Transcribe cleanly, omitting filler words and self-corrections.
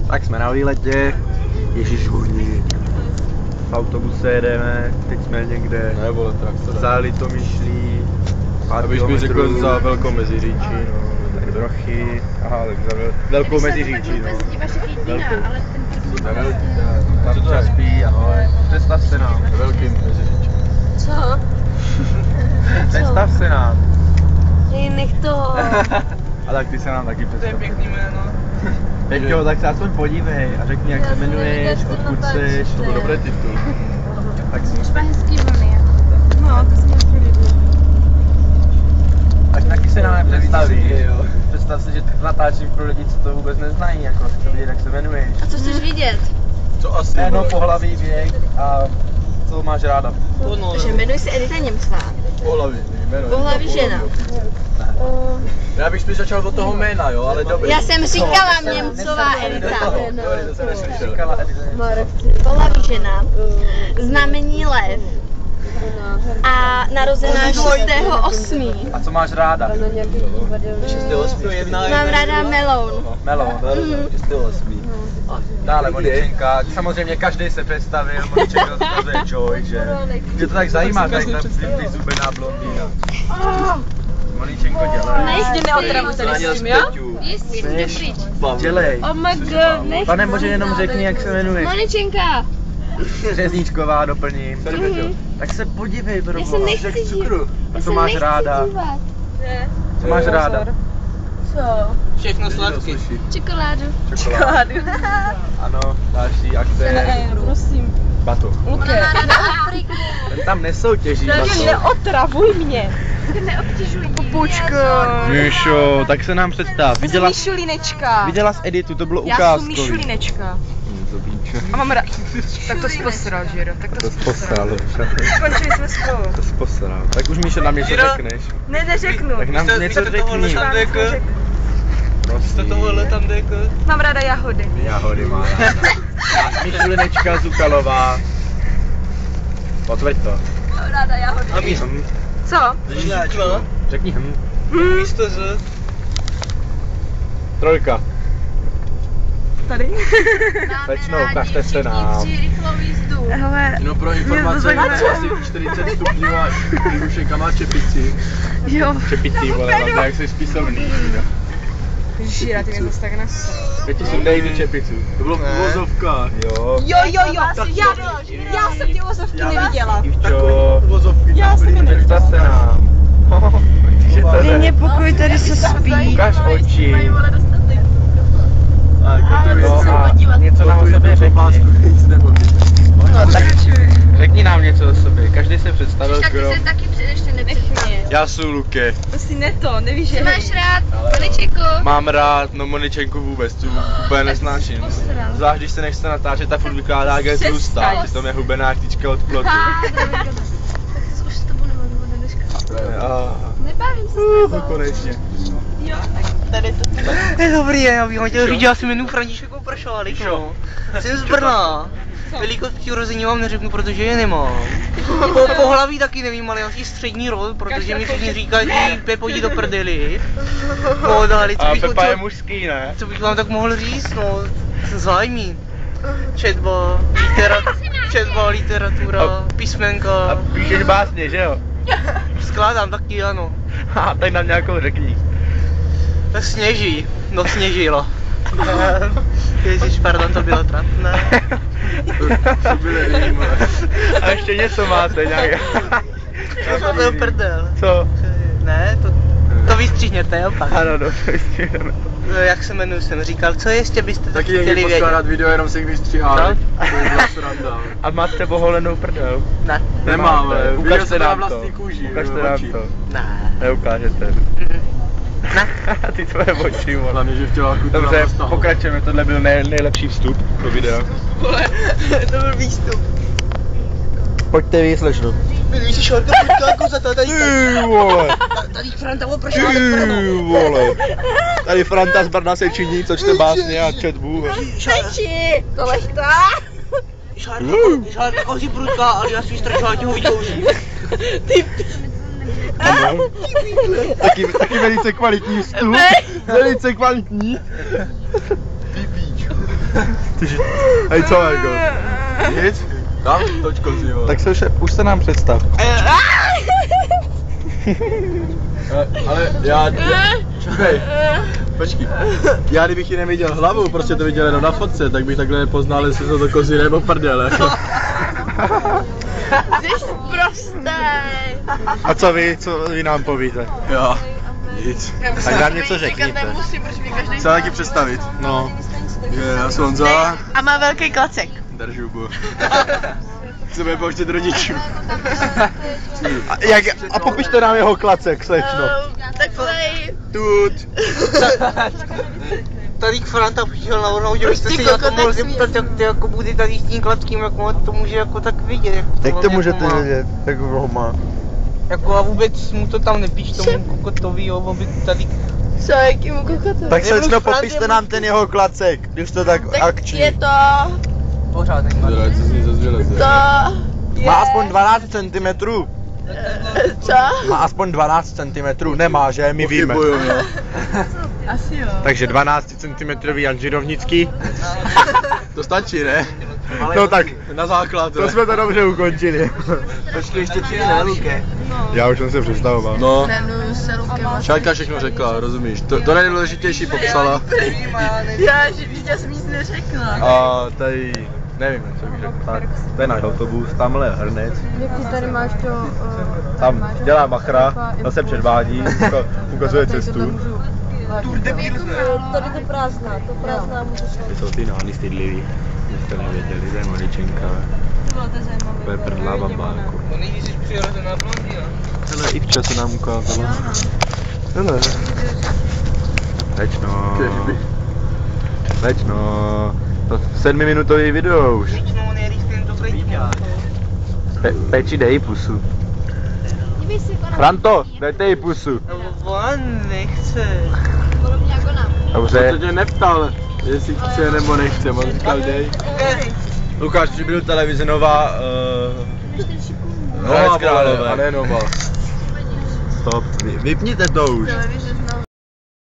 Tak jsme na výletě, Ježíš hudí. V autobuse jedeme, teď jsme někde za Litomyšlí, pár kilometrů. Abych řekl za Velkou Meziříčí, no. Tak trochy, aha, tak za Velkou Meziříčí, no. Tam čas spí, ahoj. Představ se nám. Velkým Meziříčí. Co? Představ se nám. Nech to. A tak ty se nám taky představ. To je pěkný jméno. Peťo, tak se aspoň podívej a řekni, jak se jmenuješ, odkud seš. To byl dobrý titul. Tak si Máš hezký vlny. No, to jsem mě líbí. Až taky se nám nepředstaví. Představ si, že natáčím pro lidi, co to vůbec neznají, jako chci vidět, jak se jmenuješ. A co chceš vidět? Co asi? Jméno, pohlaví, věk a co máš ráda. Takže jmenuji se Edita Němcová. Pohlaví, jméno. Pohlaví žena. Já bych spíš začal od toho jména, jo, ale dobrý. Já jsem říkala Němcová Edita. To jsem neslyšel. Pohlaví žena. Znamení lev. A narozená 6.8. A co máš ráda? 6.8. Mám ráda meloun. Meloun. 6.8. Dále Moničenka, samozřejmě každý se představil, Moničenka zkazuje Joy, že? Mě to tak zajímá, tady ta vyzubená blondýna. Moničenko, dělej. Nejsi neotravu tady s tím, jo? Chceš? Dělej. Oh my god, nech. Pane Bože, jenom řekni, jak se jmenuješ. Moničenka. Řezníčková, doplním. Tak se podívej, Já se nechci dívat. A co máš ráda? Co máš ráda? Co? Všechno sladký. Čokoládu. Čokoládu. Ano, další akce. Prosím. Batoh. Luke. Ten tam nesoutěží, Batoh. Neotravuj mě. Neobtěžuj mě. Počkej. Míšo, tak se nám představ. Viděla Míšu Linečka. Viděla z Editu, to bylo Já ukázkový. jsem Míšu Linečka. A mám rád. Tak to jsi posral, Žiro. Tak to jsi posral. Skončili jsme spolu. To jsi posral. Tak už Míšo nám něco řekneš. Ne, neřeknu. Tak nám něco řekni. Jste tohohle tam dekl? Mám ráda jahody. Jahody má ráda. Míšu Linečka Zukalová. Potvrď to. Mám ráda jahody. A místo? Co? Řekni Místo z... Trojka. Tady. Slečno, ukažte se nám. Rychlou jízdu. Hele. No pro informace, asi 40 stupňů a Ivušenka má čepici. Jo. Čepicí, vole, hlavně jak jsi spisovný. Žíra, ty mě zase tak nasel. Pěti sundej tu čepicu. To bylo v uvozovkách. Jo. Jo. Já jsem ty uvozovky neviděla. Ivčo. Uvozovky. Já jsem to Představ se nám. Není pokoj, tady se spí. Ukaž oči. No a něco nám o sobě řekni. No tak řekni nám něco o sobě. Každý se představil, kdo. se taky ještě nepředstavil. Já jsem Luke. To si nevíš, že máš rád Moničenku? Mám rád, no Moničenku vůbec, tu úplně nesnáším. Zvlášť když se nechce natáčet, tak furt vykládá, jak je tlustá. Přitom je hubená tyčka od plotu. Už s tebou nebudu dneska. Nebavím se s tebou. Konečně. Jo, tady to. Je dobrý, já bych chtěl říct, já jsem jednou Františku Pršálek, no. Jsem z Brna. Velikosti rození vám neřeknu, protože je nemám. Pohlaví taky nevím, ale asi střední rod, protože mi všichni říkají, že Pepo jdi do prdeli. No dali, A Pepa je mužský, ne? Co bych vám tak mohl říct, no, zájmy. Četba, literatura, písmenka. A píšeš básně, že jo? Skládám taky, ano. A tak nám nějakou řekni. Tak sněží, no sněžilo. Ježiš, pardon, to bylo trapné. To byly výjimové. A ještě něco máte nějak. To byl prdel. Co? Ne, to vystřihněte, jo pak. Ano, dobře, vystřihneme. Jak se jmenuji, jsem říkal, co ještě byste Taky chtěli někdy vědět? poskládat video, jenom si vystřihali. No. To by byla sranda. A máte boholenou prdel? Ne. Nemám, ale viděl Ukažte jsem to na nám to. vlastní kůži. Ukažte nám to. Ne. Neukážete. Ne. Ty tvoje oči, vole. Hlavně, že v těláku to Dobře, nám vztahu. pokračujeme, tohle byl nejlepší vstup do videa. Vole, to byl výstup. Pojďte vy, slečno. Jmenuji se Šárka Půjka Kozata, tady Vole. tady Franta Opršálek Brno. Vole. Tady Franta z Brna se činí, co čte básně a četbu. Peči, kolešta. Šárka Kozí Průdka, ale já svý strašáťovou vykouří. Ty Ano. Taky velice kvalitní vstup. Velice kvalitní. Hej, co jako? Nic? Tam? Toč kozy, jo. Tak se už se nám představ. Ale já... Čekaj. Počkej. Já kdybych ji neviděl hlavu, prostě to viděl jenom na fotce, tak bych takhle nepoznal, jestli jsou to kozy nebo prdele. Jako. Jsi prostej. A co vy nám povíte? Jo. Nic. Tak nám něco řekněte. Nemusím, protože mě každý... Chci taky představit. No. Že já jsem Honza. A má velký klacek. Drž hubu. Chci bude pouštět rodičům. A popište nám jeho klacek, slečno. Takovej... Tut. Tady Franta přišel navrhnout, že byste se jako mohl zeptat, jak to jako bude tady s tím klackým, jak on to může jako tak vidět. Jak to on můžete jako má. vědět, jak ho má? Jako a vůbec mu to tam nepíš tomu kokotovi, jo, aby tady... Co, jakýmu kokotu? Tak slečno, popište nám ten jeho klacek, když to tak akční. Je to... Pořád tak má. Co z ní zazvěle? To... Je... Má aspoň 12 cm. Co? Má aspoň 12 cm, nemá, že? My víme. Pochybuju, no. Asi jo. Takže 12 cm Jan Žirovnický. To stačí, ne? No tak, Na základ, to jsme to dobře ukončili. Počkej, ještě ty ne, Luke. Já už jsem se představoval. No. Jmenuji se Lukem. Šárka všechno řekla, rozumíš? To nejdůležitější popsala. Já jsem nic neřekla. A tady, nevím, co bych řekl. Tak, to je náš autobus, tamhle hrnec. Jaký tady máš to... Tam dělá machra, zase předvádí, ukazuje cestu. Tady to prázdná, můžeš... Ty jsou ty nohany stydlivý, jste nevěděli, to je maličenka. To je prdlá baba. To není, jsi přirozená blondýna. Hele, Ivča se nám ukázala. Hele. Lečno. To 7minutový video už. Většinou on je ten dobrý. Peči, dej pusu. Franto, dejte jí pusu. On nechce. Dobře. To tě neptal, jestli chce nebo nechce, on říkal dej. Lukáš, přibyl televize nová, Nová, Králové. a ne nová. Stop, vypněte to už. Televize znovu.